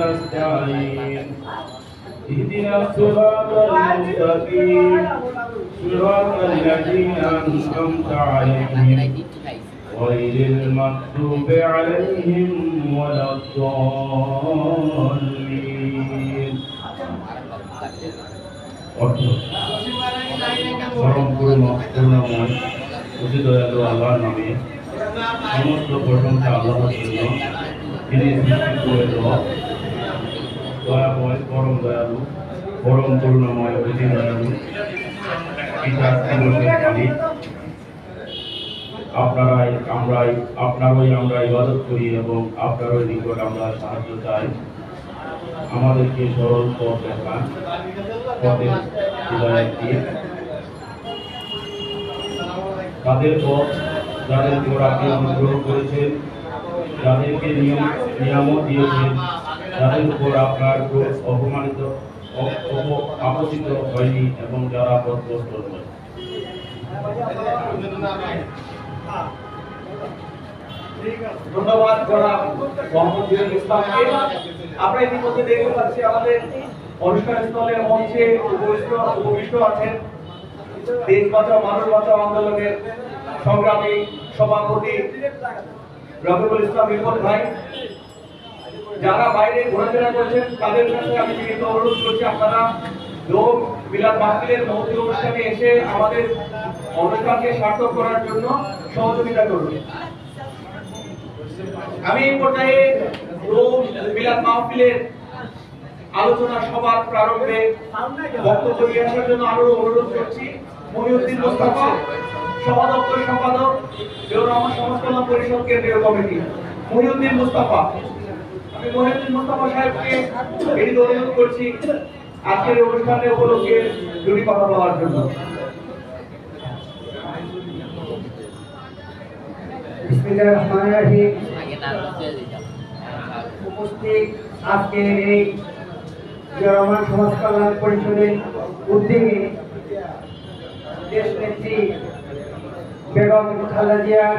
نستعين اهدنا الصراط المستقيم صراط الذين أنعمت عليهم غير المغضوب عليهم ولا الضالين আল্লাহর নামে সমস্ত প্রশংসা আল্লাহর জন্য যিনি সৃষ্টি করে দয়াময় পরম দয়ালু পরম করুণাময় অতি দয়ালু পিতা দিবসের মালিক আপনারই আমরা ইবাদত করি এবং আপনারই নিকট আমরা সাহায্য চাই। আমাদেরকে সরল পথ দেখান, পথের হিদায়াত দিয়ে তাদের পথ যাদের উপর আপনি অনুগ্রহ করেছেন, যাদেরকে নিয়ামত দিয়েছেন, যাদের উপর আপনার অপমানিত আপতিত হয়নি এবং যারা পথভ্রষ্ট নয়। ধন্যবাদ জনাব মোহাম্মদ ইসলামকে। আমরা ইতিমধ্যে দেখতে পাচ্ছি আমাদের অনুষ্ঠান স্থলে মঞ্চে উপবিষ্ট আছেন দেশ বাঁচাও মানুষ বাঁচাও আন্দোলনের সংগ্রামী সভাপতি রফিকুল ইসলাম রিপন ভাই। যারা বাইরে ঘোরাফেরা করছেন তাদের কাছে আমি বিনীত অনুরোধ করছি, আপনারা দোল মিলাদ মাহফিলের মহতী অনুষ্ঠানে এসে আমাদের অনুষ্ঠানকে সার্থক করার জন্য সহযোগিতা করুন। আমি এই পর্যায়ে দোল মিলাদ মাহফিলের আলোচনা সভার প্রারম্ভে বক্তব্য নিয়ে আসার জন্য আরো অনুরোধ করছি মহিউদ্দিন মুস্তাফা, সভাদপ্তর সম্পাদক রহমান সমাজ কল্যাণ পরিষদ কেন্দ্রীয় কমিটি। মহিউদ্দিন মুস্তাফা, আমি মহিউদ্দিন মুস্তাফা সাহেবকে বিনীত অনুরোধ করছি আজকের অনুষ্ঠানে উপলক্ষে দুটি কথা বলার জন্য। বিসমিল্লাহির রহমানির রহিম। উপস্থিত আজকে এই রহমান সমাজ কল্যাণ পরিষদের উদ্যোগে দেশ নেত্রী বেগম খালেদা জিয়ার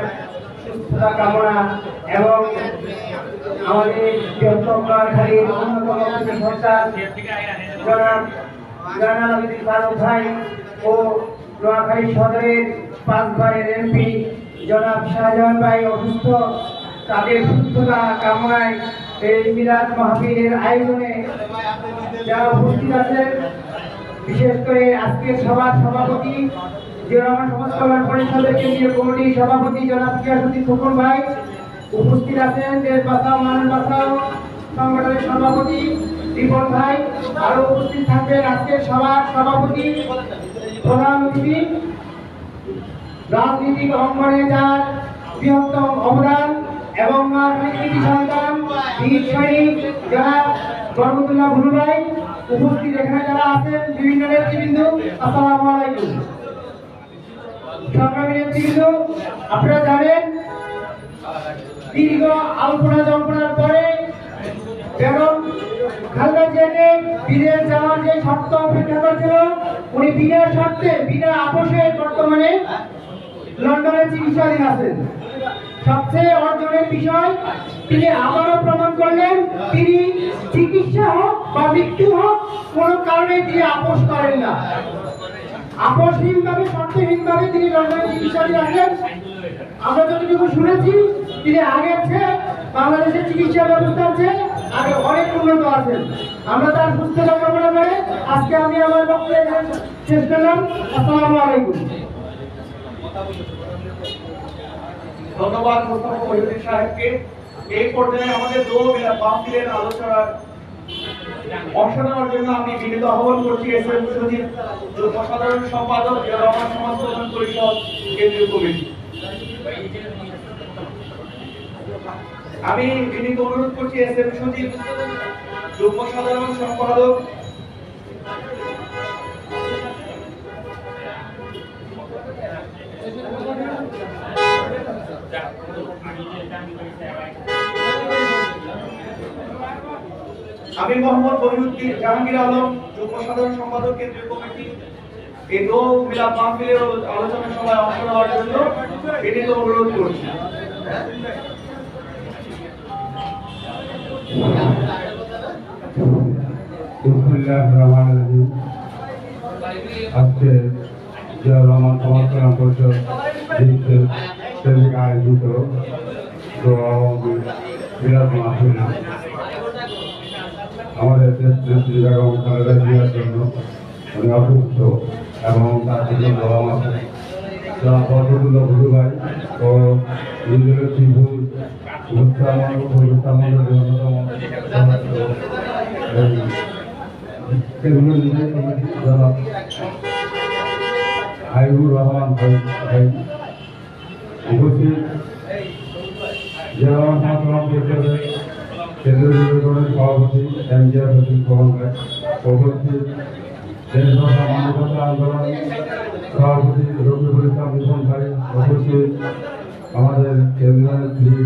সুস্থতা কামনা এবং আমাদের বৃহত্তম নোয়াখালীর অন্যতম সন্তান জনাব জয়নাল আবেদীন ফারুক ভাই ও নোয়াখালী সদরের 5 বারের এমপি জনাব শাহজাহান ভাই অসুস্থ, তাদের সুস্থতা কামনায় এই মিলাদ মাহফিলের আয়োজনে যারা উপস্থিত আছেন, বিশেষ করে আজকের সভার সভাপতি রহমান সমাজ কল্যাণ পরিষদের কেন্দ্রীয় কমিটির সভাপতি জনাব গিয়াসউদ্দিন খোকন ভাই, উপস্থিত আছেন দেশ বাঁচাও মানুষ বাঁচাও সংগঠনের সভাপতি রিপন ভাই, আরো উপস্থিত থাকবেন আজকের সভার সভাপতি প্রধান অতিথি, রাজনীতিক অঙ্গনে যার বৃহত্তম অবদান এবং কৃতি সন্তান বীর সৈনিক জনাব বরকতুল্লাহ ভুলু ভাই, উপস্থিত এখানে যারা আছেন বিভিন্ন নেতৃবৃন্দ, আসসালামু আলাইকুম। সংগ্রামী নেতৃবৃন্দ, আপনারা জানেন দীর্ঘ আলোচনা জল্পনার পরে বেগম খালেদা জিয়াকে বিদেশ যাওয়ার যে শর্ত অপেক্ষা করেছিল, উনি বিনা শর্তে বিনা আপোষে বর্তমানে লন্ডনে চিকিৎসাধীন আছেন। সবচেয়ে অর্জনের বিষয়, তিনি আবারও প্রমাণ করলেন তিনি চিকিৎসা হোক বা মৃত্যু হোক কোনো কারণে তিনি আপোষ করেন না। আপোষহীনভাবে শর্তহীনভাবে তিনি লন্ডনে চিকিৎসাধীন আছেন। আমরা যতটুকু শুনেছি তিনি আগের চেয়ে বাংলাদেশের চিকিৎসা ব্যবস্থার চেয়ে আগে অনেক উন্নত আছেন। আমরা তার সুস্থতা কামনা করে আজকে আমি আমার বক্তব্য শেষ করলাম। আসসালামু আলাইকুম। ধন্যবাদ মোস্তফা মহিউদ্দিন সাহেবকে। এই পর্যায়ে আমাদের দোল মিলাদ মাহফিলের আলোচনার অংশ নেওয়ার জন্য আমি বিনীত আহ্বান করছি এসএম সচিব সাধারণ সম্পাদক রহমান সমাজ কল্যাণ পরিষদ কেন্দ্রীয় কমিটি। আমি বিনীত অনুরোধ করছি এসএম সচিব যুগ্ম সাধারণ সম্পাদক আমি মোহাম্মদ বহিউদ্দিন জাহাঙ্গীর আলম, যুগ্ম সাধারণ সম্পাদক কেন্দ্রীয় কমিটি, এই দোল মিলাদ মাহফিলের আলোচনা সভায় অংশ নেওয়ার জন্য বিনীত অনুরোধ করছি। বিসমিল্লাহির রহমানির রহিম। আজকে জিয়া রহমান সমাজ কল্যাণ পরিষদ আয়োজিত মিলাদ মাহফিল আমাদের দেশ নেত্রী বেগম খালেদা জিয়ার জন্য উনি অসুস্থ এবং তার জন্য দোয়া মাহফিল যারা পদগুলো ভুলু ভাই ও নিজের ত্রিভুজ হাইবুর রহমান ভাই উপস্থিত জেলা কেন্দ্রীয় সভাপতি এমজিআর হোসেন সোহান ভাই উপস্থিত দেশ ভাষা মানবতা আন্দোলন সভাপতি রফিকুল ইসলাম রিপন ভাই উপস্থিত আমাদের কেন্দ্রীয়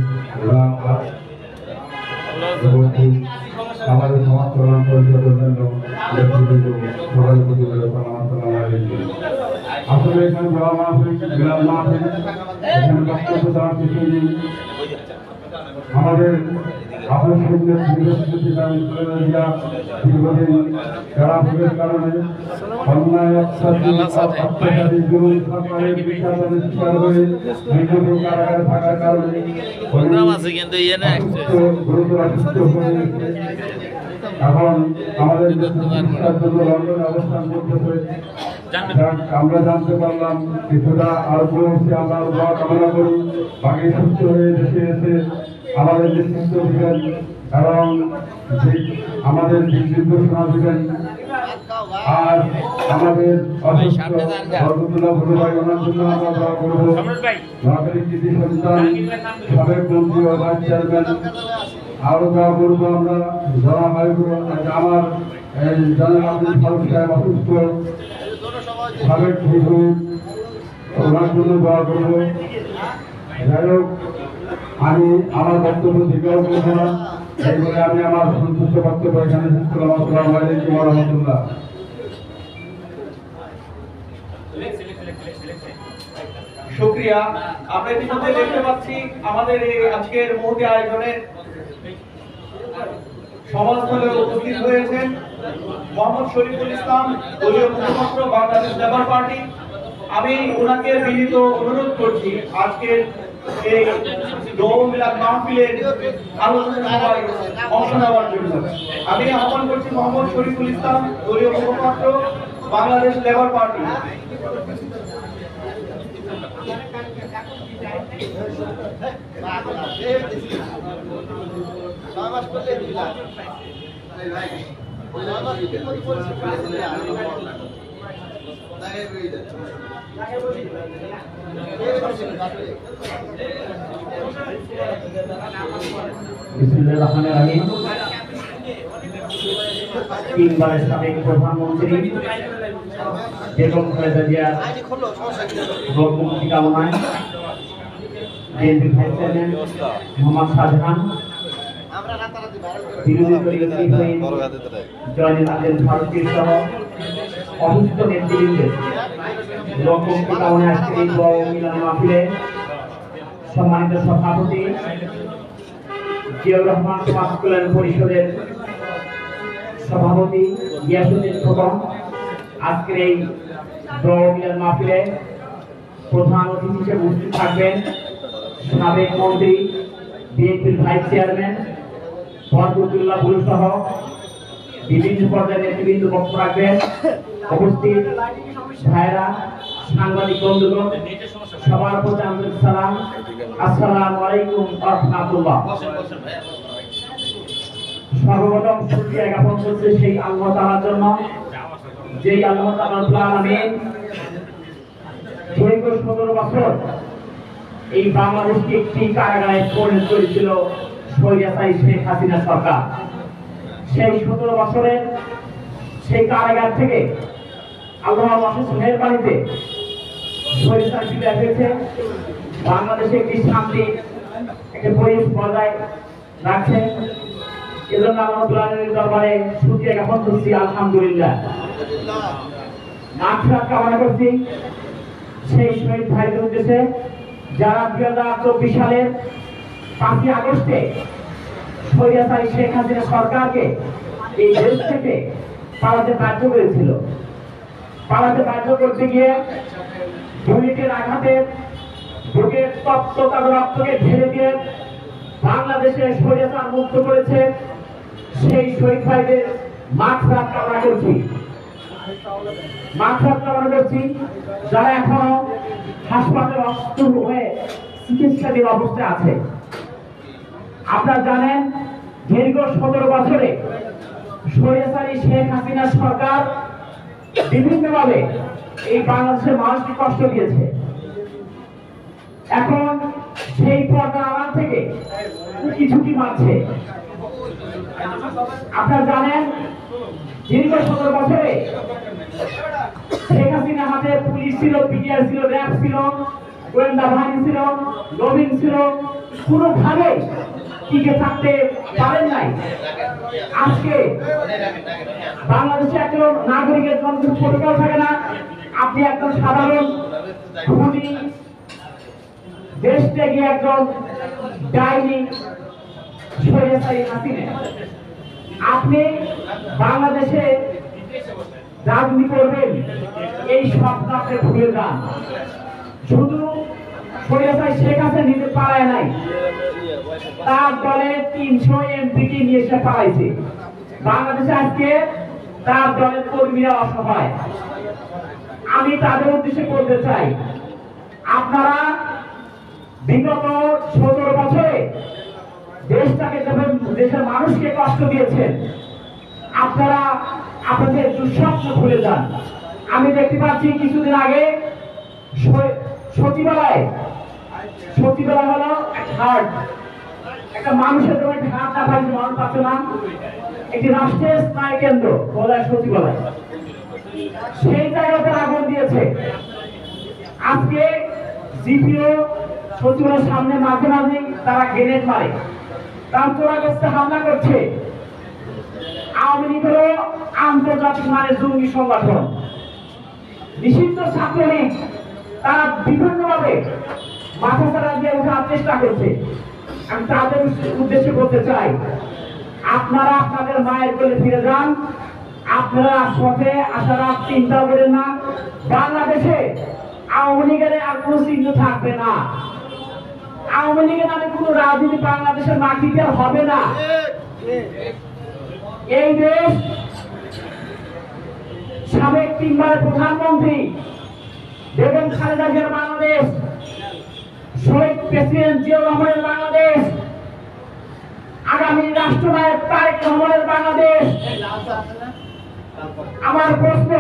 আমাদের সমাজ কল্যাণ পরিষদের জন্য সকাল আসলে এখানে দেওয়া মাহফিল মিলাদ মাহফিল এখানে বক্তব্য দেওয়ার কিছু নেই। আমাদের দীর্ঘদিন কারাভোগের কারণে অন্যায় অত্যাচারী জুলুম সরকারের বিচারের শিকার হয়ে দীর্ঘদিন কারাগারে থাকার কারণে গুরুতর অসুস্থ হয়ে এখন আমাদের চিকিৎসার জন্য লন্ডনে অবস্থান করতেছে। আমরা জানতে পারলাম কিছুটা আরোগ্য হচ্ছে, আমরা দোয়া কামনা করি বাকি সুস্থ হয়ে দেশে এসে আমাদের নেতৃত্ব দিবেন এবং আমাদের নির্দেশনা দিবেন। আর আমাদের বরকতুল্লাহ ভুলু ভাই ওনার জন্য আমরা দোয়া করবো। নোয়াখালী কৃতি সন্তান সাবেক মন্ত্রী ও ভাইস চেয়ারম্যান আরো দোয়া করবো আমরা। আমার জানাল আব্দুল ফারুক সাহেব অসুস্থ সাবেক বিদ্যুৎ ওনার জন্য দোয়া করবো। যাই হোক, আমি আমার বক্তব্য দীর্ঘাও করবো না, এই বলে আমি আমার সন্তুষ্ট বক্তব্য এখানে শেষ করলাম। আসসালামু আলাইকুম ওয়া রাহমাতুল্লাহ। শুকরিয়া। আমরা ইতিমধ্যে দেখতে পাচ্ছি আমাদের এই আজকের মুহূর্তে আয়োজনের সমাজস্থলে উপস্থিত হয়েছেন মোহাম্মদ শরীফুল ইসলাম, দলীয় মুখপাত্র বাংলাদেশ লেবার পার্টি। আমি ওনাকে বিনীত অনুরোধ করছি আজকের এই দোয়া মিলাদ মাহফিলের আলোচনা সভায় অংশ নেওয়ার জন্য। আমি আহ্বান করছি মোহাম্মদ শরীফুল ইসলাম, দলীয় মুখপাত্র বাংলাদেশ লেবার পার্টি। তিনবারের সাবেক প্রধানমন্ত্রী বেগম খালেদা জিয়ার মুক্তি কামনায় BNP vice chairman Mohammad Shahjahan, বিরোধী দলীয় জয়নুল আবেদিন ফারুকী সহ অসুস্থ নেতৃবৃন্দের মুক্তি কামনায় আজকের এই দোয়া ও মিলাদ মাহফিলে সম্মানিত সভাপতি জিয়াউর রহমান সমাজ কল্যাণ পরিষদের সভাপতি গিয়াসউদ্দিন খোকন, আজকের এই দোয়া ও মিলাদ মাহফিলে প্রধান অতিথি হিসেবে উপস্থিত থাকবেন সাবেক মন্ত্রী বিএনপির ভাইস চেয়ারম্যান বরকতুল্লাহ ভুলু সহ বিভিন্ন পর্যায়ের নেতৃবৃন্দ বক্তব্য রাখবেন। উপস্থিত ভাইরা, সাংবাদিক বন্ধুগণ, সবার প্রতি আন্তরিক সালাম, আসসালামু আলাইকুম ওয়া রাহমাতুল্লাহ। সর্বপ্রথম শুকরিয়া জ্ঞাপন করছি সেই আল্লাহ তাআলার জন্য, যেই আল্লাহ তাআলা রব্বুল আলামিন দীর্ঘ 17 বছর এই বাংলাদেশকে একটি কারাগারে পরিণত করেছিল স্বৈরাচারী শেখ হাসিনা সরকার। সেই 17 বছরের সেই কারাগার থেকে আল্লাহর অশেষ মেহেরবানিতে স্বৈরাচার বিদায় হয়েছে। বাংলাদেশে একটি শান্তি, একটা পরিবেশ বজায় রাখছে। এজন্য আল্লাহ দরবারে শুকরিয়া জ্ঞাপন করছি, আলহামদুলিল্লাহ। মাগফিরাত কামনা করছি সেই শহীদ ভাইদের উদ্দেশ্যে যারা 2024 সালের 5ই আগস্টে স্বৈরাচারী শেখ হাসিনা সরকারকে এই দেশ থেকে পালাতে বাধ্য করেছিল। পালাতে বাধ্য করতে গিয়ে বুলেটের আঘাতে বুকের তপ্ত তার রক্তকে ঢেলে দিয়ে বাংলাদেশের স্বৈরাচার মুক্ত করেছে সেই শহীদ ভাইদের মাগফিরাত কামনা করছি। মাগফিরাত কামনা করছি যারা এখনো হাসপাতালে অসুস্থ হয়ে চিকিৎসাধীন অবস্থায় আছে। আপনারা জানেন দীর্ঘ 17 বছরে স্বৈরাচারী শেখ হাসিনা সরকার বিভিন্নভাবে এই বাংলাদেশের মানুষকে কষ্ট দিয়েছে। এখন সেই পর্দার আড়াল থেকে ঝুঁকি মারছে। আপনারা জানেন দীর্ঘ 17 বছরে শেখ হাসিনা হাতে পুলিশ ছিল, পিডিআর ছিল, র্যাব ছিল, গোয়েন্দা বাহিনী ছিল, নবীন ছিল, কোনোভাবে টিকে থাকতে পারেন নাই। আজকে বাংলাদেশে একজন নাগরিকের জন্য প্রোটোকল থাকে না। আপনি একজন সাধারণ খুনি, দেশ থেকে একজন ডাইনি স্বৈরাচারী হাসিনা, আপনি বাংলাদেশে রাজনীতি করবেন এই স্বপ্ন আপনি ভুলে যান। শুধু স্বৈরাচারী শেখ হাসিনা নিজে পালায় নাই, তার দলে 300 এমপিকে নিয়ে এসে পালাইছে। বাংলাদেশে আজকে তার দলের কর্মীরা অসহায়। আমি তাদের উদ্দেশ্যে বলতে চাই, আপনারা বিগত 17 বছরে দেশটাকে যখন দেশের মানুষকে কষ্ট দিয়েছেন, আপনারা আপনাদের দুঃস্বপ্ন ভুলে যান। আমি দেখতে পাচ্ছি কিছুদিন আগে সচিবালয় হলো হার্ট, একটা মানুষের জন্য একটা হার্ট না পাইছে, মানুষ পাচ্ছে না, একটি রাষ্ট্রের স্নায়ু কেন্দ্র বলা সচিবালয়, সেই জায়গাতে আগুন দিয়েছে। আজকে জিপিও সচিবালয়ের সামনে মাঝে মাঝে তারা গ্রেনেড মারে, রামচোরাগস্তে হামলা করছে। আওয়ামী লীগ হল আন্তর্জাতিক মানের জঙ্গি সংগঠন, নিষিদ্ধ ছাত্রলীগ, তারা বিভিন্নভাবে মাথা চাড়া দিয়ে ওঠার চেষ্টা করছে। আমি তাদের উদ্দেশ্যে বলতে চাই, আপনারা আপনাদের মায়ের কোলে ফিরে যান। আপনারা পথে আসার চিন্তা করেন না। বাংলাদেশে আওয়ামী লীগের আর কোনো চিহ্ন থাকবে না। আওয়ামী লীগের নামে কোনো রাজনীতি বাংলাদেশের মাটিতে আর হবে না। এই দেশ সাবেক 3 বারের প্রধানমন্ত্রী বেগম খালেদা জিয়ার বাংলাদেশ, শহীদ প্রেসিডেন্ট জিয়াউর রহমানের বাংলাদেশ, আগামী রাষ্ট্রনায়ক তারেক রহমানের বাংলাদেশ। আমার প্রশ্ন,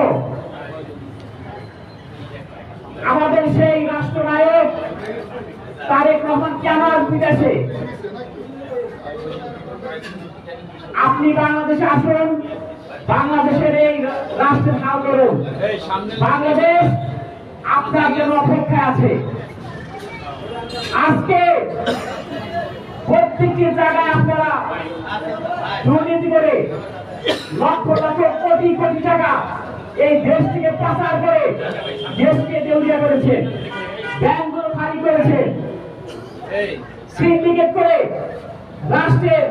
আমাদের সেই রাষ্ট্রনায়ক তারেক রহমান কেন বিদেশে? আপনি বাংলাদেশে আসুন, বাংলাদেশের এই রাষ্ট্রের হাল করুন। বাংলাদেশ আপনার জন্য অপেক্ষায় আছে। আজকে প্রত্যেকটি জায়গায় আপনারা দুর্নীতি করে লক্ষ লক্ষ কোটি কোটি টাকা এই দেশ থেকে পাচার করে দেশকে দেউলিয়া করেছেন, ব্যাংকগুলো খালি করেছেন, সিন্ডিকেট করে রাষ্ট্রের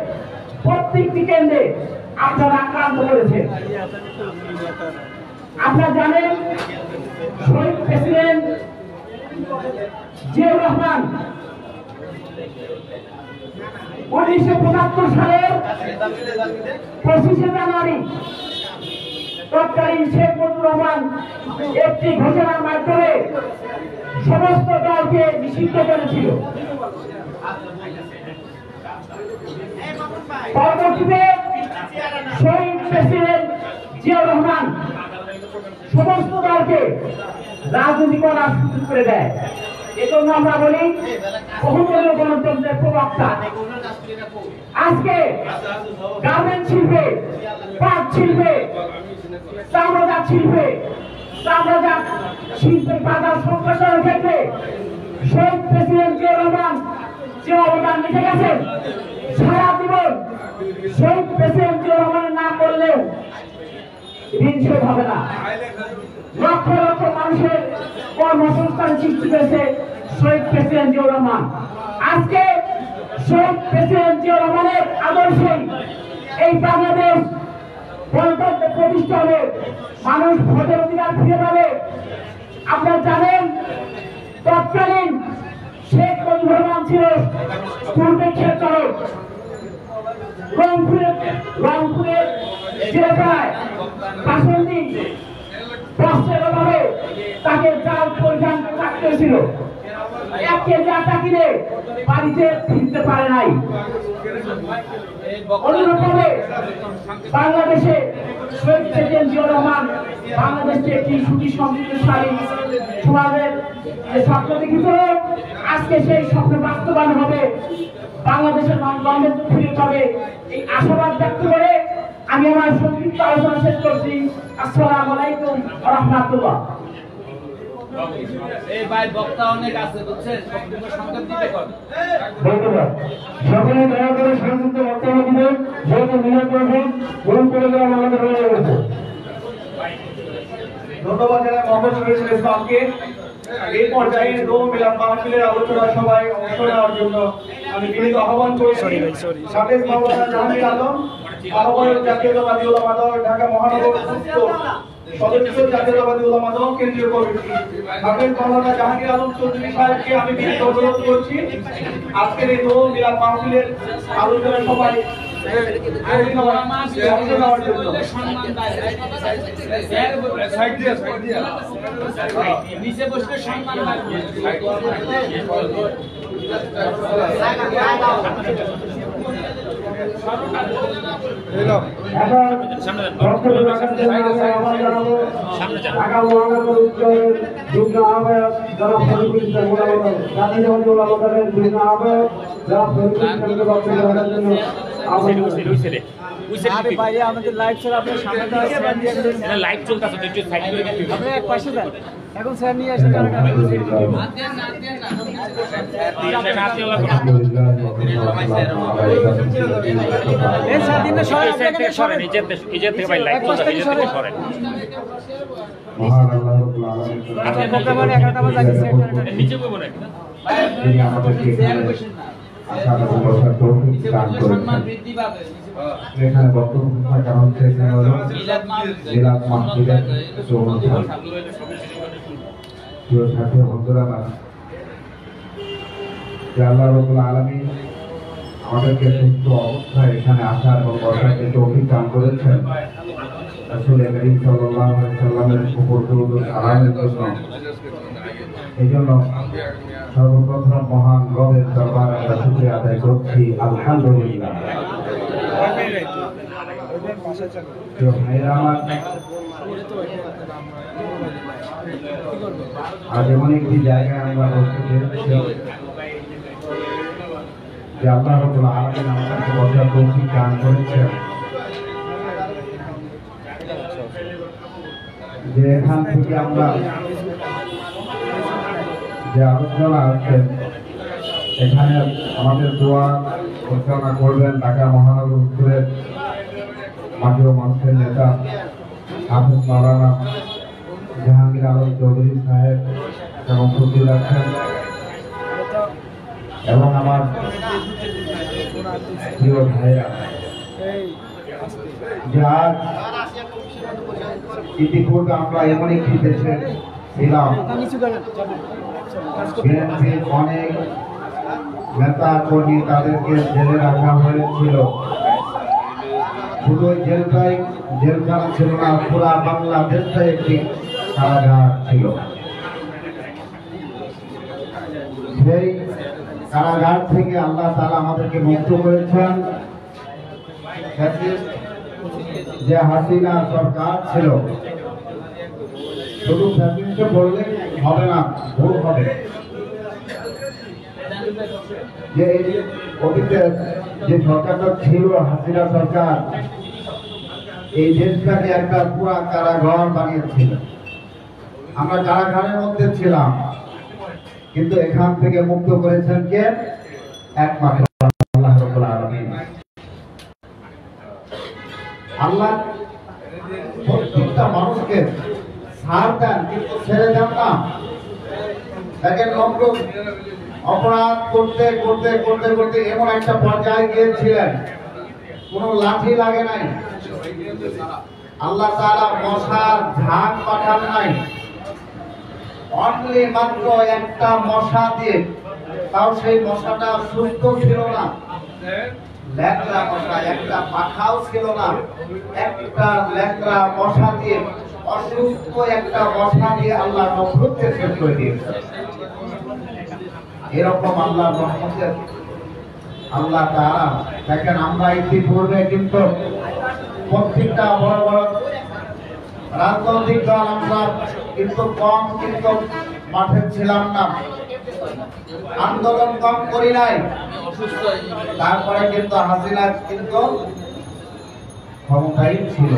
প্রত্যেকটি কেন্দ্রে আপনারা আক্রান্ত করেছেন। আপনারা জানেন শহীদ প্রেসিডেন্ট জিয়াউর রহমান 1975 সালের 25শে জানুয়ারি তৎকালীন শেখ মুজিবুর রহমান একটি ঘোষণার মাধ্যমে সমস্ত দলকে নিষিদ্ধ করেছিল। পরবর্তীতে শহীদ প্রেসিডেন্ট জিয়াউর রহমান সমস্ত দলকে রাজনীতি করার সুযোগ করে দেয়। এজন্য আমরা বলি বহুদলীয় গণতন্ত্রের প্রবক্তা। আজকে গার্মেন্ট শিল্পে, পাট শিল্পে, চামড়াজাত শিল্পে, চামড়াজাত শিল্পের বাজার সম্প্রসারণের ক্ষেত্রে শহীদ প্রেসিডেন্ট জিয়াউর রহমান যে অবদান রেখে গেছেন, সারা জীবন শহীদ প্রেসিডেন্ট জিয়াউর রহমানের নাম বললেও ঋণ শোধ হবে না। লক্ষ লক্ষ মানুষের কর্মসংস্থান সৃষ্টি করেছে শহীদ প্রেসিডেন্ট জিয়াউর রহমান। আজকে শহীদ প্রেসিডেন্ট জিয়াউর রহমানের আদর্শে এই বাংলাদেশ গণতন্ত্র প্রতিষ্ঠা হবে, মানুষ ভোটের অধিকার ফিরে পাবে। আপনারা জানেন তৎকালীন শেখ মুজিবুর রহমান ছিল দুর্ভিক্ষের চালক। রংপুরের জেলায় বাসন্তী বস্ত্রের অভাবে তাকে চাল পরিধান থাকতে ছিল। 1 কেজি আটা কিনে বাড়িতে ফিরতে পারে নাই। অনুরূপভাবে বাংলাদেশে শহীদ প্রেসিডেন্ট জিয়াউর রহমান বাংলাদেশকে একটি সুখী সমৃদ্ধশালী সমাজের যে স্বপ্ন দেখেছিল, আজকে সেই স্বপ্ন বাস্তবায়ন হবে, বাংলাদেশের গণতন্ত্র ফিরে পাবে। এই আশাবাদ ব্যক্ত করে আমি আমার সংক্ষিপ্ত আলোচনা শেষ করছি। আসসালামু আলাইকুম ওয়া রাহমাতুল্লাহ। এই ভাই বক্তা অনেক আছে বুঝছেন, বক্তব্য সংক্ষেপ দিতে কর। ধন্যবাদ। সকলে দয়া করে সংক্ষিপ্ত বক্তব্য দিবেন, যেহেতু মিলাদ করবেন গ্রহণ করে দেওয়া আমাদের হয়ে গেছে। ধন্যবাদ জানাই মোহাম্মদ শফিকুল ইসলামকে। এই পর্যায়ে দোয়া মিলাদ মাহফিলের আলোচনা সভায় অংশ নেওয়ার জন্য আমি বিনীত আহ্বান করেছি সাবেক মাওলানা জাহাঙ্গীর আলম, আহ্বায়ক জাতীয়তাবাদী উলামা দল ঢাকা মহানগর উত্তর, সদস্য জাতীয়তাবাদী উলামা দল কেন্দ্রীয় কমিটি, সাবেক মাওলানা জাহাঙ্গীর আলম চৌধুরী সাহেবকে আমি বিনীত অনুরোধ করছি আজকের এই দোয়া মিলাদ মাহফিলের আলোচনা সভায় নিচে বসলে সম্মান লাগবে। ঢাকা মহানগর উত্তরের যুগ্ম আহ্বায়ক জনাব শফিকুল ইসলাম মোলামত, জাতীয়তাবাদী উলামা দলের যুগ্ম আহ্বায়ক জনাব শফিকুল ইসলামকে বক্তব্য রাখার জন্য আমাদের লাইভ চলে, আপনার সামনে লাইভ চলতেছে, আপনি এক পাশে যান, এখন স্যার নিয়ে আসেন। এখানে বক্তব্য থাকার হচ্ছে এখানে হলো মিলাদ মাহফিলের অনুষ্ঠান। প্রিয় সাথী বন্ধুরা, যে আল্লাহ রাব্বুল আলামিন আমাদেরকে সুস্থ অবস্থায় এখানে আসার এবং বসার যে তৌফিক দান করেছেন, রাসূল করিম সাল্লাল্লাহু আলাইহি সাল্লামের উপর দরুদ ও সালামের জন্য, এই জন্য সর্বপ্রথম মহান রবের দরবারে আমরা শুকরিয়া আদায় করছি, আলহামদুলিল্লাহ। প্রিয় ভাইরা আমার, আজ এমন একটি জায়গায় আমরা বসতে পেরেছি যে আল্লাহ রাব্বুল আলামিন আমাদেরকে বসার তৌফিক দান করেছেন, যে এখান থেকে আমরা যে আলোচনা আছে এখানে আমাদের দোয়া পরিচালনা করবেন ঢাকা মহানগর উত্তরের মাটি ও মানুষের নেতা হাফেজ মাওলানা জাহাঙ্গীর আলম চৌধুরী সাহেব এবং উপস্থিত আছেন, এবং আমার প্রিয় ভাইরা, যে আজ ইতিপূর্বে আমরা এমন একটি দেশে ছিলাম, বিএনপির অনেক নেতা কর্মী তাদেরকে জেলে রাখা হয়েছিল। শুধু জেলখানা ছিল না, পুরা বাংলাদেশটাই একটি কারাগার ছিল। সেই কারাগার থেকে আল্লাহ তাআলা আমাদেরকে মুক্ত করেছেন। যে হাসিনা সরকার ছিল, শুধু ফ্যাসিস্টকে বললে হবে না, ভুল হবে। যে অতীতে যে সরকারটা ছিল হাসিনা সরকার, এই দেশটাকে একটা পুরা কারাগার বানিয়েছিল। আমরা কারাগারের মধ্যে ছিলাম, কিন্তু এখান থেকে মুক্ত করেছেন কে? একমাত্র আল্লাহ রাব্বুল আলামিন। আল্লাহ প্রত্যেকটা মানুষকে ছাড় দেন, কিন্তু ছেড়ে দেন না। দেখেন, লোক অপরাধ করতে করতে করতে করতে এমন একটা পর্যায়ে গিয়েছিলেন, কোনো লাঠি লাগে নাই, আল্লাহ তাআলা মশার ঝাঁক পাঠান নাই, অনলি মাত্র একটা মশা দিয়ে, তাও সেই মশাটা সুস্থ ছিল না, ল্যাংড়া মশা, একটা পাখাও ছিল না, একটা ল্যাংড়া মশা দিয়ে, অসুস্থ একটা মশা দিয়ে আল্লাহ নফরতকে শেষ করে দিয়েছে। এরকম আল্লাহর রহমতের আল্লাহ তাআলা দেখেন, আমরা ইতিপূর্বে কিন্তু প্রত্যেকটা বড় বড় রাজনৈতিক দল আমরা কিন্তু কম কিন্তু মাঠে ছিলাম না, আন্দোলন কম করি নাই, তারপরে কিন্তু হাসিনা কিন্তু ক্ষমতায় ছিল,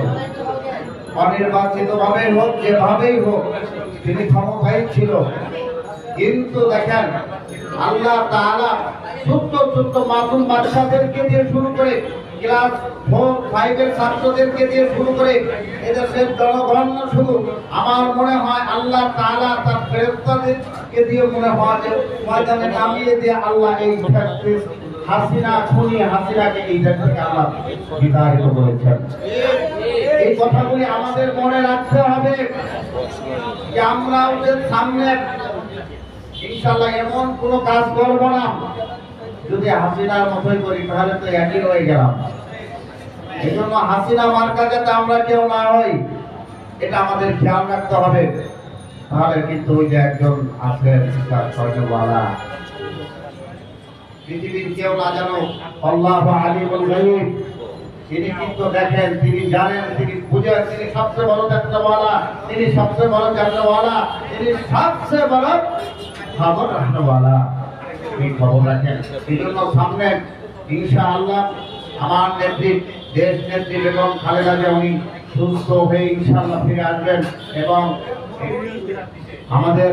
অনির্বাচিত ভাবে হোক যেভাবেই হোক তিনি ক্ষমতায় ছিল। কিন্তু দেখেন আল্লাহ তাআলা ছোট্ট ছোট্ট মাসুম বাচ্চাদেরকে দিয়ে শুরু করে ক্লাস 4-5 এর ছাত্রদেরকে দিয়ে শুরু করে এদেশের জনগণ, শুধু আমার মনে হয় আল্লাহ তাআলা তার ফেরেশতাদেরকে দিয়ে মনে হয় যে ময়দানে নামিয়ে দিয়ে আল্লাহ এই হাসিনা খুনি হাসিনাকে এই দেশ থেকে আল্লাহ বিতাড়িত করেছেন। এই কথাগুলি আমাদের মনে রাখতে হবে যে আমরা ওদের সামনে ইনশাআল্লাহ এমন কোনো কাজ করব না, যদি হাসিনার মতোই করি তাহলে তো একই হয়ে গেলাম। এই জন্য হাসিনা মার্কা যাতে আমরা কেউ না হই, এটা আমাদের খেয়াল রাখতে হবে। তাহলে কিন্তু ওই যে একজন আছেন সৈন্যওয়ালা, পৃথিবীর কেউ না জানো আল্লাহু আলিমুল গায়ব, তিনি কিন্তু দেখেন, তিনি জানেন, তিনি বুঝেন, তিনি সবচেয়ে বড় জান্নাতওয়ালা, তিনি সবচেয়ে বড় জান্নাতওয়ালা, তিনি সবচেয়ে বড় খবর রাখনেওয়ালা। এই খবর রাখেন। এই জন্য সামনে ইনশাআল্লাহ আমার নেত্রী, দেশ নেত্রী বেগম খালেদা জিয়া উনি সুস্থ হয়ে ইনশাআল্লাহ ফিরে আসবেন এবং আমাদের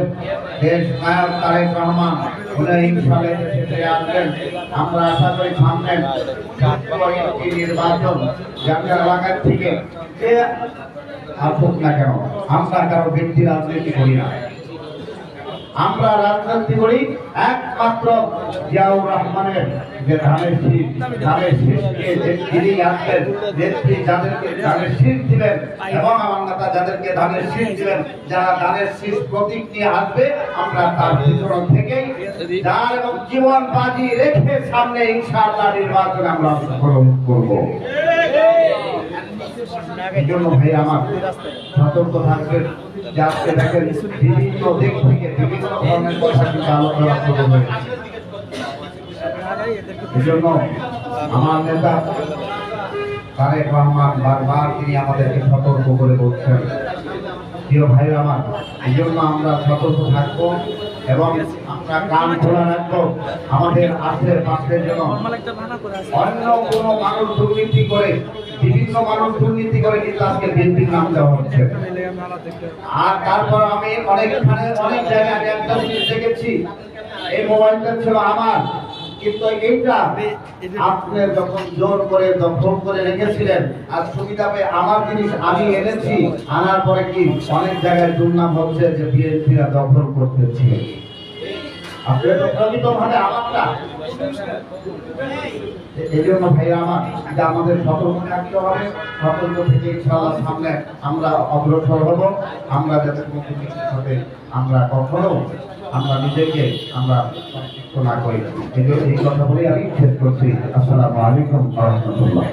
দেশ নায়ক তারেক রহমান উনি ইনশাআল্লাহ দেশে ফিরে আসবেন। আমরা আশা করি সামনে নির্বাচন জাতীয় এলাকার থেকে যে আসুক না কেন, আমরা কারো ব্যক্তি রাজনীতি করি না, আমরা রাজনীতি করি একমাত্র জিয়াউর রহমানের যে ধানের শীষ, ধানের শীষকে যিনি আসবেন, নেত্রী যাদেরকে ধানের শীষ দিবেন এবং আমার নেতা যাদেরকে ধানের শীষ দিবেন, যারা ধানের শীষ প্রতীক নিয়ে আসবে, আমরা তার পিছন থেকেই যার এবং জীবন বাজি রেখে সামনে ইনশাআল্লাহ নির্বাচনে আমরা অংশগ্রহণ করব। এই জন্য ভাই আমার সতর্ক থাকবেন যে আজকে দেখেন বিভিন্ন দিক থেকে বিভিন্ন ধরনের কথা কিন্তু আলোচনা শুরু হয়েছে। এই জন্য আমার নেতা তারেক রহমান বারবার তিনি আমাদেরকে সতর্ক করে বলছেন, প্রিয় ভাই আমার, এই জন্য আমরা সতর্ক থাকবো এবং আমরা কান খোলা রাখবো। আমাদের আশেপাশের জন্য অন্য কোন মানুষ দুর্নীতি করে, বিভিন্ন মানুষ দুর্নীতি করে কিন্তু আজকে বিএনপির নাম দেওয়া হচ্ছে। আর তারপর আমি অনেকখানে অনেক জায়গায় আমি একটা জিনিস দেখেছি, এই মোবাইলটা ছিল আমার, কিন্তু এইটা আপনি যখন জোর করে দখল করে রেখেছিলেন আর সুবিধা পেয়ে আমার জিনিস আমি এনেছি, আনার পরে কি অনেক জায়গায় দুর্নাম হচ্ছে যে বিএনপিরা দখল করতেছে। আপনার তো প্রকৃতভাবে আমারটা। এই জন্য ভাইয়া আমার, যে আমাদের সতর্ক থাকতে হবে, সতর্ক থেকে ইনশাআল্লাহ সামনে আমরা অগ্রসর হব। আমরা যাতে কোনো কিছু হবে আমরা কখনো আমরা নিজেকে আমরা না করি। এই কথা বলে আমি শেষ করছি। আসসালামু আলাইকুম ওয়া রাহমাতুল্লাহ।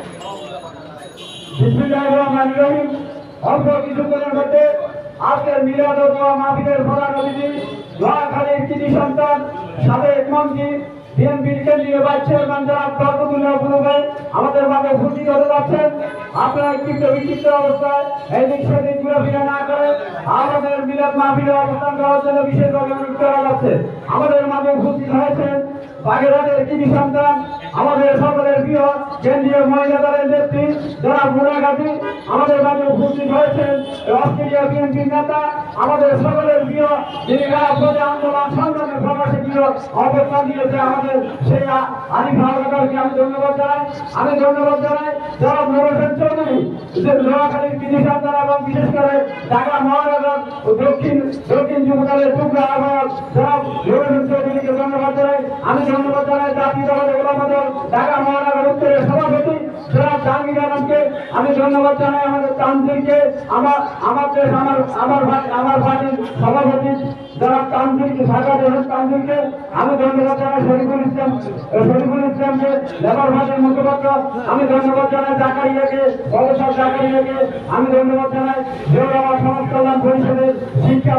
বিসমিল্লাহির রহমানির রহিম। অল্প কিছুক্ষণের মধ্যে আজকের মিলাদ ও দোয়া মাহফিলের প্রধান অতিথি নোয়াখালীর কৃতি সন্তান সাবেক মন্ত্রী বিএনপির কেন্দ্রীয় ভাইস চেয়ারম্যান জনাব বরকতুল্লাহ বুলু ভাই আমাদের মাঝে উপস্থিত হতে যাচ্ছেন। আপনারা ক্ষিপ্ত বিক্ষিপ্ত অবস্থায় এদিক সেদিক ঘুরাফেরা না করে আমাদের মিলাদ মাহফিলে অবস্থান করার জন্য বিশেষভাবে অনুরোধ করা যাচ্ছে। আমাদের মাঝে উপস্থিত হয়েছেন বাগেরহাটের কৃতি সন্তান, আমাদের সকলের প্রিয় কেন্দ্রীয় মহিলা দলের নেত্রী জনাব মুনা গাজী, আমাদের মাঝে উপস্থিত হয়েছেন অস্ট্রেলিয়া বিএনপির নেতা, আমাদের সকলের প্রিয় যিনি রাজপথে আন্দোলন সংগ্রামের প্রকাশে প্রিয় অবস্থান দিয়েছে আমাদের সেই আরিফ হাওলাদারকে আমি ধন্যবাদ জানাই। আমি ধন্যবাদ জানাই জনাব নুর হোসেন চৌধুরী, নোয়াখালীর কৃতি সন্তান এবং বিশেষ করে ঢাকা মহানগর দক্ষিণ যুবদলের টুকরা আহ্বায়ক জনাব নুর হোসেন চৌধুরীকে ধন্যবাদ জানাই। আমি ধন্যবাদ জানাই জাতীয় দলের ওলামা দল ঢাকা মহানগর উত্তরের সভাপতি জনাব জাহাঙ্গীর আলমকে। আমি ধন্যবাদ জানাই আমাদের তানজিলকে, আমার পার্টির সভাপতি যারা তানজিলকে ঢাকা দেশের তানজিলকে আমি ধন্যবাদ জানাই, শরীফুল ইসলামকে লেবার পার্টির মুখপাত্র আমি ধন্যবাদ জানাই, জাকারিয়াকে প্রফেসর জাকারিয়াকে আমি ধন্যবাদ জানাই, দেওরামা সমাজ কল্যাণ পরিষদের শিক্ষা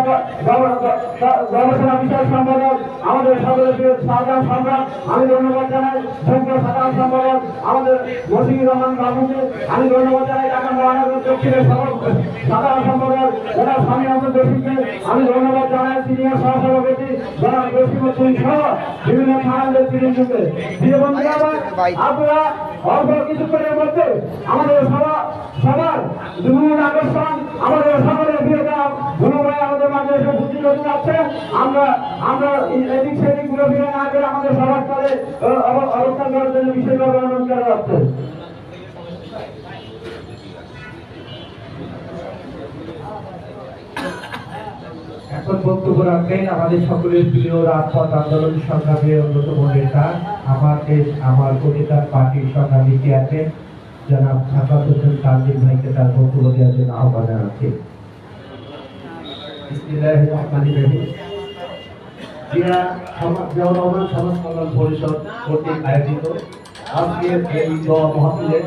গবেষণা বিষয় সম্পাদক আমাদের সদস্য সাধারণ সম্রাট আমি ধন্যবাদ জানাই, যোগ্য সাধারণ সম্পাদক আমাদের মজিবুর রহমান বাবুকে আমি ধন্যবাদ জানাই, ঢাকা মহানগর দক্ষিণের সাধারণ সম্পাদক যারা স্বামী আহমেদ রশিদকে আমি ধন্যবাদ জানাই, সিনিয়র সহসভাপতি যারা জসিমুদ্দিন সহ বিভিন্ন থানাদের তিনজনকে প্রিয় বন্ধুরা আপনারা অল্প কিছুক্ষণের মধ্যে আমাদের সবার মূল আকর্ষণ আমাদের সকলের প্রিয়তা গুণবাই আমাদের মাঝে এসে বুদ্ধি করতে যাচ্ছে। আমরা এদিক সেদিক ঘুরে ফিরে না করে আমাদের সবার স্তরে অবস্থান করার জন্য বিশেষভাবে অনুরোধ করা যাচ্ছে। এখন বক্তব্য রাখবেন আমাদের সকলের প্রিয় রাজপথ আন্দোলন সংগ্রামের অন্যতম নেতা, আমার দেশ আমার অধিকার পার্টির সংগ্রামী চেয়ারম্যান জনাব সাকাত হোসেন তানজিল ভাইকে তার বক্তব্য দেওয়ার জন্য আহ্বান জানাচ্ছি। বিসমিল্লাহির রহমানির রহিম। জিয়া রহমান সমাজ কল্যাণ পরিষদ কর্তৃক আয়োজিত আজকের এই দোয়া মাহফিলের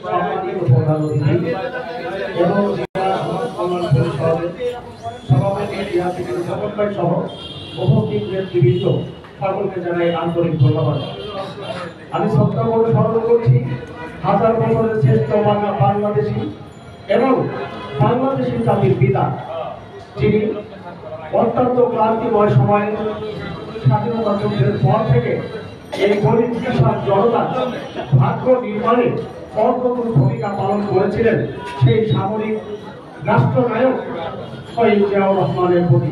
সম্মানিত প্রধান অতিথি এবং জিয়া সমাজ কল্যাণ পরিষদের সভাপতি ইয়াসির সমন্বয় সহ উপস্থিত নেতৃবৃন্দ সকলকে জানাই আন্তরিক ধন্যবাদ। আমি শ্রদ্ধাপূর্ণ স্মরণ করছি হাজার বছরের শ্রেষ্ঠ বাংলাদেশী এবং বাংলাদেশী জাতির পিতা, যিনি অত্যন্ত ক্লান্তিময় সময়ে স্বাধীনতা যুদ্ধের পর থেকে এই গরিব কৃষক জনতার ভাগ্য নির্মাণে অগ্রণী ভূমিকা পালন করেছিলেন সেই সামরিক রাষ্ট্রনায়ক শহীদ জিয়াউর রহমানের প্রতি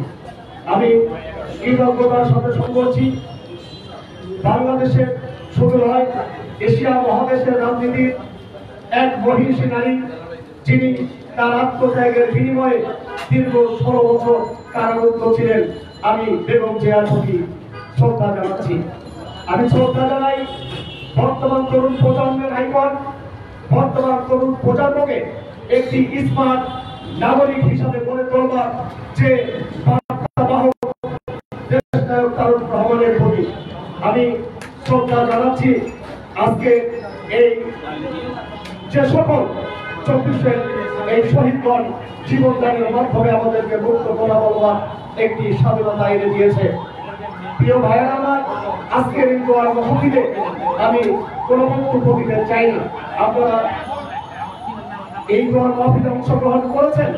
আমি কৃতজ্ঞতার সাথে করছি। বাংলাদেশের শুধু নয়, এশিয়া মহাদেশের রাজনীতির এক মহিষী নারী, যিনি তার আত্মত্যাগের বিনিময়ে দীর্ঘ 16 বছর কারারুদ্ধ ছিলেন। আমি বেগম জিয়ার প্রতি শ্রদ্ধা জানাচ্ছি। আমি শ্রদ্ধা জানাই বর্তমান তরুণ প্রজন্মের আইকন, বর্তমান তরুণ প্রজন্মকে একটি স্মার্ট নাগরিক হিসাবে গড়ে তোলবার যে বার্তাবাহক দেশনায়ক তারুণ রহমানের প্রতি আমি শ্রদ্ধা জানাচ্ছি। আজকে এই যে সকল 24 এই শহীদগণ জীবনদানের মাধ্যমে আমাদেরকে মুক্ত করা বলবার একটি স্বাধীনতা এনে দিয়েছে। প্রিয় ভাইয়েরা আমার, আজকের এই দোয়ার মাহফিলে আমি কোনো বক্তব্য দিতে চাই না। আপনারা এই দোয়ার মাহফিলে অংশগ্রহণ করেছেন,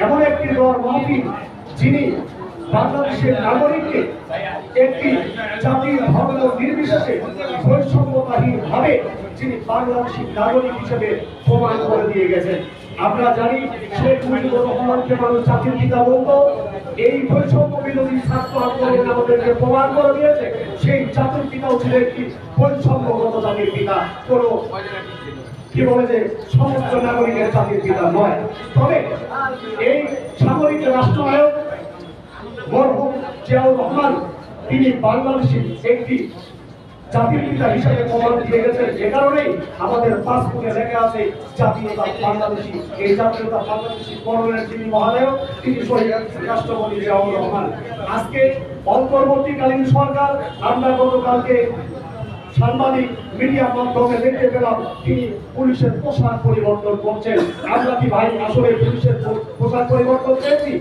এমন একটি দোয়ার মাহফিল যিনি বাংলাদেশের নাগরিককে একটি জাতির ধর্ম নির্বিশেষে বৈষম্যতাহীন ভাবে যিনি বাংলাদেশী নাগরিক হিসেবে প্রমাণ করে দিয়ে গেছেন। আমরা জানি শেখ মুজিবুর রহমানকে মানুষ জাতির পিতা বলতো, এই বৈষম্য বিরোধী ছাত্র আন্দোলন আমাদেরকে প্রমাণ করে দিয়েছে সেই জাতির পিতাও ছিল একটি বৈষম্যগত জাতির পিতা, কোনো কি বলে যে সমস্ত নাগরিকের জাতির পিতা নয়। তবে এই সামরিক রাষ্ট্রনায়ক মরহুম জিয়াউর রহমান তিনি বাংলাদেশের একটি জাতির পিতা হিসেবে প্রমাণ দিয়ে গেছেন। যে কারণেই আমাদের পাসপোর্টে লেখা আছে জাতীয়তা বাংলাদেশী। এই জাতীয়তা বাংলাদেশী করণের যিনি মহানায়ক তিনি শহীদ রাষ্ট্রপতি জিয়াউর রহমান। আজকে অন্তর্বর্তীকালীন সরকার, আমরা গতকালকে সাংবাদিক মিডিয়ার মাধ্যমে দেখতে পেলাম তিনি পুলিশের পোশাক পরিবর্তন করছেন। আমরা কি ভাই আসলে পুলিশের পোশাক পরিবর্তন চেয়েছি?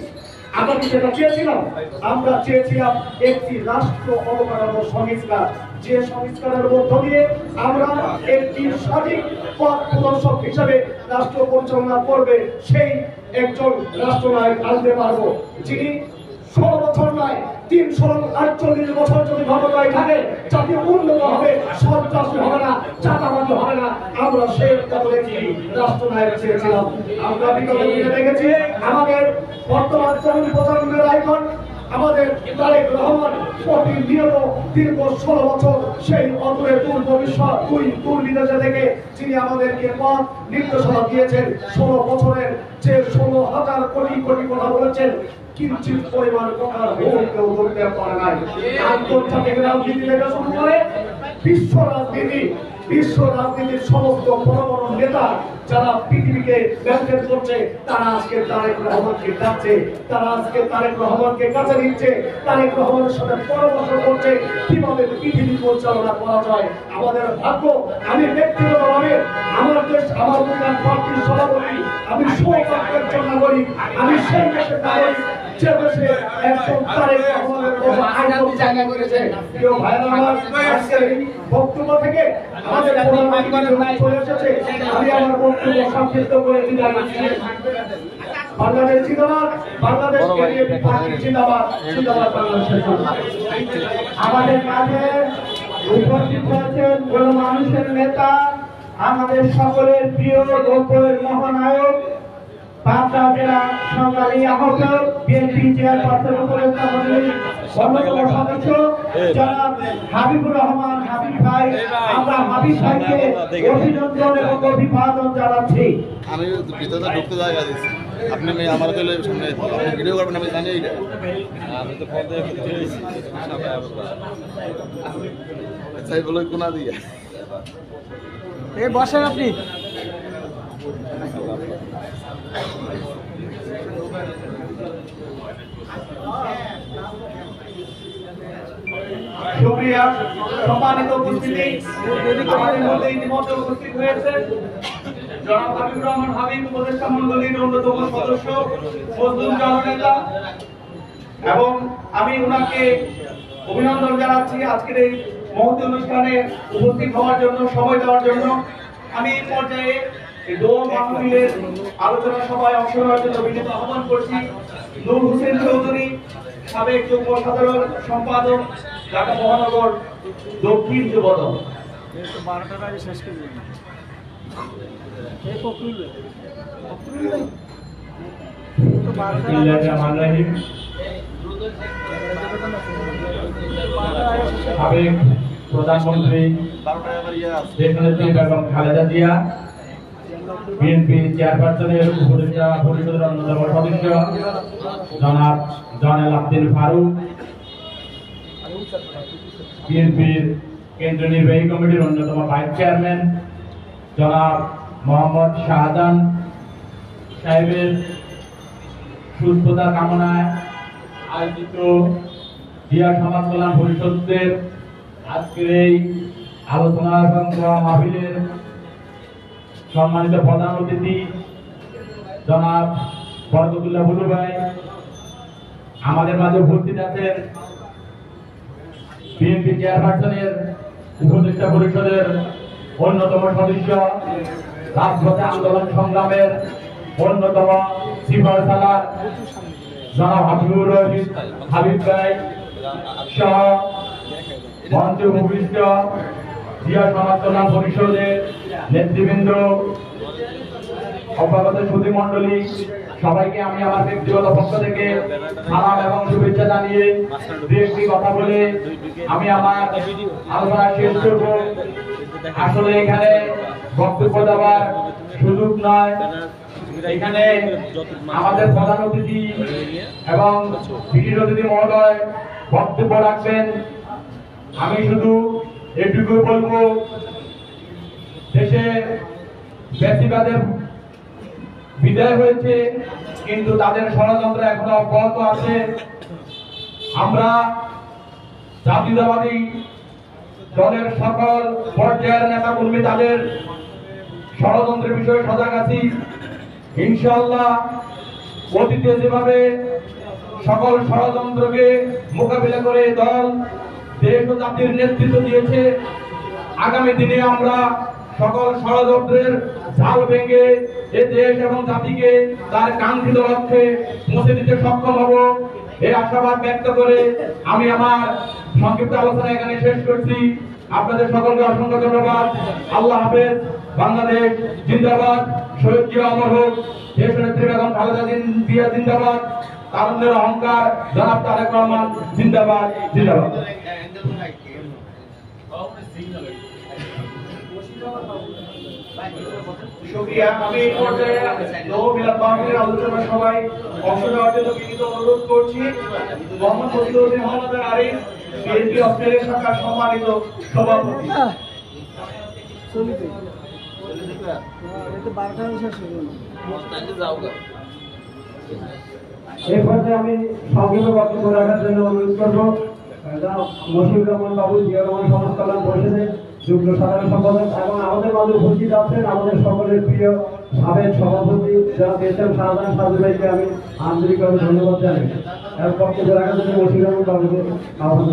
আমরা কি সেটা চেয়েছিলাম? আমরা চেয়েছিলাম একটি রাষ্ট্র অবকাঠামো সংস্কার, যে সংস্কারের মধ্য দিয়ে আমরা একটি সঠিক পথ প্রদর্শক হিসেবে রাষ্ট্র পরিচালনা করবে সেই একজন রাষ্ট্রনায়ক আনতে পারবো, যিনি 16 বছর নয় 348 বছর যদি ক্ষমতায় থাকে জাতীয় উন্নত হবে, সন্ত্রাসী হবে না, চাঁদাবাজি হবে না। আমরা সেই একটি রাষ্ট্রনায়ক চেয়েছিলাম। আমরা বিগত দিনে দেখেছি আমাদের বর্তমান তরুণ প্রজন্মের আইকন আমাদের তারেক রহমান প্রতিনিয়ত দীর্ঘ 16 বছর সেই অদূরে দূর ভবিষ্যৎ দূর বিদেশে থেকে যিনি আমাদেরকে পথ নির্দেশনা দিয়েছেন। 16 বছরের যে 16,000 কোটি কোটি কথা বলেছেন, কিঞ্চিত পরিমাণ কথার কেউ ধরতে পারে নাই। আন্তর্জাতিক রাজনীতি থেকে শুরু করে বিশ্ব রাজনীতি বিশ্ব রাজনীতির সমস্ত বড় বড় নেতা যারা পৃথিবীকে ব্যাংকেট করছে, তারা আজকে তারেক রহমানকে ডাকছে, তারা আজকে তারেক রহমানকে কাছে নিচ্ছে, তারেক রহমানের সাথে পরামর্শ করছে কিভাবে পৃথিবী পরিচালনা করা যায়। আমাদের ভাগ্য, আমি ব্যক্তিগতভাবে আমার দেশ, আমার উন্নয়ন পার্টির সভাপতি, আমি সৌভাগ্যের নাগরিক, আমি সেই দেশের নাগরিক যে দেশে একজন তারেক রহমানের মতো আইন জায়গা করেছে। প্রিয় ভাইরা আমার, আজকের এই বক্তব্য থেকে আমাদের প্রধানমন্ত্রী চলে এসেছে, আমি আমার বক্তব্য সংক্ষিপ্ত করে বিদায় নিচ্ছি। বাংলাদেশ জিন্দাবাদ, বাংলাদেশ এনডিএপি পার্টি জিন্দাবাদ, জিন্দাবাদ বাংলাদেশের জন্য। আমাদের মাঝে উপস্থিত হয়েছেন গণমানুষের নেতা, আমাদের সকলের প্রিয় লোকের মহানায়ক, পাবনা জেলা সংগ্রামী আহ্বায়ক, বিএনপি চেয়ারপারসন উপদেষ্টা মণ্ডলীর অন্যতম সদস্য জনাব হাবিবুর রহমান হাবিব ভাই, আমরা হাবিব ভাইকে অভিনন্দন এবং অভিবাদন জানাচ্ছি। আমি ভিতরে ঢুকতে জায়গা দিচ্ছি, আপনি আমার সামনে ভিডিও করবেন, আমি জানি এইটা আমি তো ফোন দিয়ে বলে কোনা দিয়ে বসেন আপনি। শুকরিয়া। সম্মানিত উপস্থিতি, আমাদের মধ্যে ইতিমধ্যে উপস্থিত হয়েছে জনাব হাবিবুর রহমান হাবিব, উপদেষ্টা মণ্ডলীর অন্যতম সদস্য, মজলুম জননেতা, এবং আমি ওনাকে অভিনন্দন জানাচ্ছি আজকের এই মহৎ অনুষ্ঠানে উপস্থিত হওয়ার জন্য, সময় দেওয়ার জন্য। আমি এই পর্যায়ে দোয়া মাহফিলের আলোচনা সভায় অংশ নেওয়ার জন্য বিনীত আহ্বান করছি নূর হোসেন চৌধুরী, সাবেক যুগ্ম সাধারণ সম্পাদক, ঢাকা মহানগর দক্ষিণ যুবদল। সাবেক প্রধানমন্ত্রী দেশনেত্রী বেগম খালেদা জিয়া, বিএনপি চেয়ারপারসনের উপদেষ্টা পরিষদের অন্যতম সদস্য জনাব জয়নাল আবদিন ফারুক, বিএনপির কেন্দ্রীয় নির্বাহী কমিটির অন্যতম ভাইস চেয়ারম্যান জনাব মোহাম্মদ শাহজাহান সাহেবের সুস্থতা কামনায় আয়োজিত জিয়া সমাজ কল্যাণ পরিষদের আজকের এই আলোচনা এবং মাহফিলের সম্মানিত প্রধান অতিথি জনাব বরকতুল্লাহ বুলু ভাই, আমাদের মাঝে উপস্থিত আছেন বিএনপি চেয়ারপারসনের উপদেষ্টা পরিষদের অন্যতম সদস্য, রাজপথে আন্দোলন সংগ্রামের অন্যতম সিপাহ সালার জনাব হাবিবুর রশিদ হাবিব ভাই সহ মঞ্চে উপবিষ্ট জিয়া সমাজ কল্যাণ পরিষদের নেতৃবৃন্দ, অভ্যাগত সুধী মণ্ডলী, সবাইকে আমি আমার ব্যক্তিগত পক্ষ থেকে সালাম এবং শুভেচ্ছা জানিয়ে দু একটি কথা বলে আমি আমার আলোচনা শেষ করব। আসলে এখানে বক্তব্য দেওয়ার সুযোগ নয়, এখানে আমাদের প্রধান অতিথি এবং বিশিষ্ট অতিথি মহোদয় বক্তব্য রাখবেন। আমি শুধু এটুকু বলবো, দেশে ফ্যাসিবাদের বিদায় হয়েছে, কিন্তু তাদের ষড়যন্ত্র এখনো অব্যাহত আছে। আমরা জাতীয়তাবাদী দলের সকল পর্যায়ের নেতা কর্মী তাদের ষড়যন্ত্রের বিষয়ে সজাগ আছি। ইনশাআল্লাহ অতীতে যেভাবে সকল ষড়যন্ত্রকে মোকাবিলা করে দল দেশ ও জাতির নেতৃত্ব দিয়েছে, আগামী দিনে আমরা সকল ষড়যন্ত্রের জাল ভেঙে এ দেশ এবং জাতিকে তার কাঙ্ক্ষিত লক্ষ্যে পৌঁছে দিতে সক্ষম হব, এই আশাবাদ ব্যক্ত করে আমি আমার সংক্ষিপ্ত আলোচনা এখানে শেষ করছি। আপনাদের সকলকে অসংখ্য ধন্যবাদ। আল্লাহ হাফেজ। বাংলাদেশ জিন্দাবাদ। শহীদ জিয়া অমর হোক। দেশনেত্রী বেগম খালেদা জিয়া জিন্দাবাদ। তারুণ্যের অহংকার জনাব তারেক রহমান জিন্দাবাদ, জিন্দাবাদ। শুকরিয়া। আমি এই পর্যায়ে নব মিলাদ মাহফিলের আলোচনা সভায় অংশ নেওয়ার জন্য বিনীত অনুরোধ করছি মোহাম্মদ ফজলুদ্দিন মোহাম্মদ আরিফ, বিএনপি অস্ট্রেলিয়া শাখার সম্মানিত সভাপতি। চলিতে এটা 12টা শেষ হয়ে গেল। এই পর্যায়ে আমি সংক্ষিপ্ত বক্তব্য রাখার জন্য অনুরোধ করবো মশিউর রহমান বাবু, জিয়া রহমান সমাজ কল্যাণ পরিষদের যুগ্ম সাধারণ সম্পাদক এবং আমাদের মাঝে উপস্থিত আছেন আমাদের সকলের প্রিয় সাবেক সভাপতি জনাব এস.এম. শাহজাহান সাজু ভাইকে আমি আন্তরিকভাবে ধন্যবাদ জানাই। এর বক্তব্য রাখার জন্য মশিউর রহমান বাবুকে আহ্বান